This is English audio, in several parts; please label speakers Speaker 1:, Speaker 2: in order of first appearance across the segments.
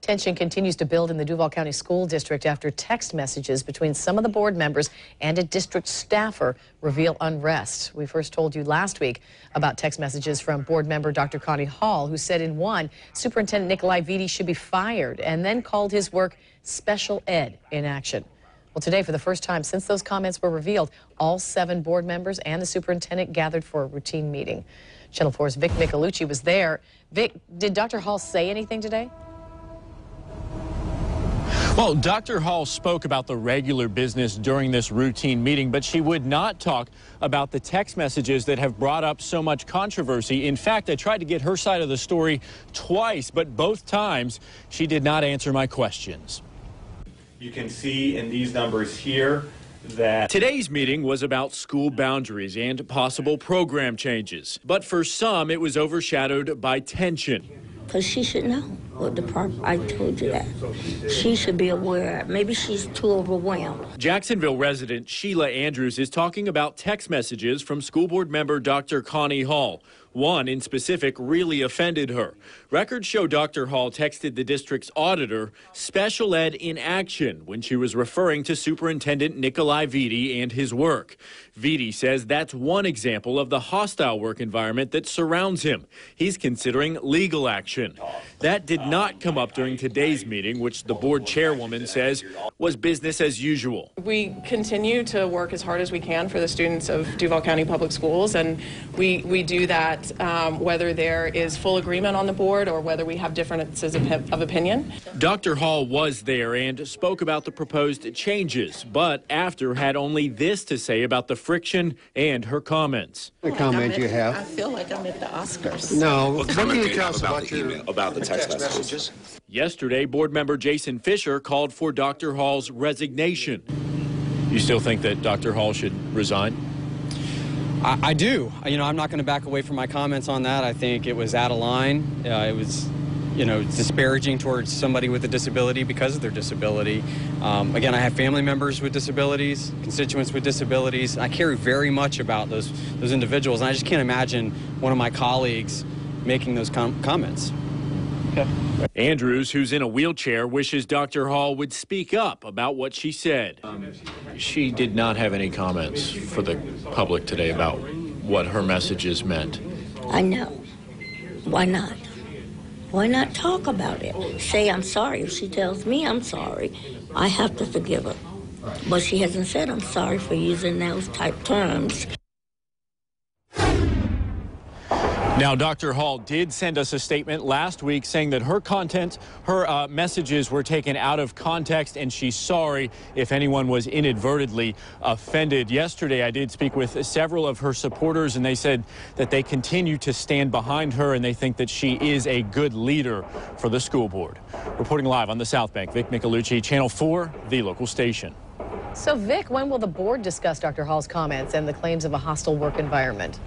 Speaker 1: Tension continues to build in the Duval County School District after text messages between some of the board members and a district staffer reveal unrest. We first told you last week about text messages from board member Dr. Connie Hall, who said in one, Superintendent Nikolai Vitti should be fired, and then called his work special ed in action. Well, today, for the first time since those comments were revealed, all 7 board members and the superintendent gathered for a routine meeting. Channel 4's Vic Michelucci was there. Vic, did Dr. Hall say anything today?
Speaker 2: Well, Dr. Hall spoke about the regular business during this routine meeting, but she would not talk about the text messages that have brought up so much controversy. In fact, I tried to get her side of the story twice, but both times she did not answer my questions.
Speaker 3: You can see in these numbers here that
Speaker 2: today's meeting was about school boundaries and possible program changes. But for some, it was overshadowed by tension.
Speaker 4: Because she should know what I told you that. She should be aware. Maybe she's too overwhelmed.
Speaker 2: Jacksonville resident Sheila Andrews is talking about text messages from school board member Dr. Connie Hall. One in specific really offended her. Records show Dr. Hall texted the district's auditor special ed in action when she was referring to Superintendent Nikolai Vitti and his work. Vitti says that's one example of the hostile work environment that surrounds him. He's considering legal action. That did not come up during today's meeting, which the board chairwoman says was business as usual.
Speaker 5: We continue to work as hard as we can for the students of Duval County Public Schools, and we do that whether there is full agreement on the board or whether we have differences of opinion.
Speaker 2: Dr. Hall was there and spoke about the proposed changes, but after had only this to say about the friction and her comments.
Speaker 6: The comment you have.
Speaker 4: I feel like I'm at the Oscars.
Speaker 6: No,
Speaker 7: what
Speaker 6: can you
Speaker 7: do you
Speaker 6: tell
Speaker 7: have
Speaker 6: us
Speaker 7: about the email, about the text messages?
Speaker 2: Yesterday, board member Jason Fisher called for Dr. Hall's resignation. You still think that Dr. Hall should resign?
Speaker 8: I do. I'm not going to back away from my comments on that. I think it was out of line. It was, disparaging towards somebody with a disability because of their disability. Again, I have family members with disabilities, constituents with disabilities. I care very much about those individuals, and I just can't imagine one of my colleagues making those comments.
Speaker 2: Okay. Andrews, who's in a wheelchair, wishes Dr. Hall would speak up about what she said. She did not have any comments for the public today about what her messages meant.
Speaker 4: I know. Why not? Why not talk about it? Say I'm sorry. If she tells me I'm sorry, I have to forgive her. But she hasn't said I'm sorry for using those type terms.
Speaker 2: Now, Dr. Hall did send us a statement last week saying that her messages were taken out of context, and she's sorry if anyone was inadvertently offended. Yesterday, I did speak with several of her supporters, and they said that they continue to stand behind her, and they think that she is a good leader for the school board. Reporting live on the South Bank, Vic Michelucci, Channel 4, the local station.
Speaker 1: So, Vic, when will the board discuss Dr. Hall's comments and the claims of a hostile work environment?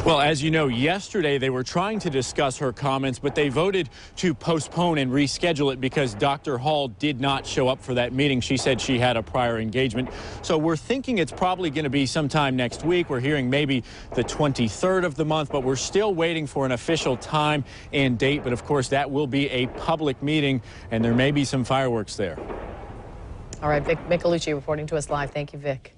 Speaker 2: Well, as you know, yesterday they were trying to discuss her comments, but they voted to postpone and reschedule it because Dr. Hall did not show up for that meeting. She said she had a prior engagement. So we're thinking it's probably going to be sometime next week. We're hearing maybe the 23rd of the month, but we're still waiting for an official time and date. But of course, that will be a public meeting, and there may be some fireworks there.
Speaker 1: All right, Vic Michelucci reporting to us live. Thank you, Vic.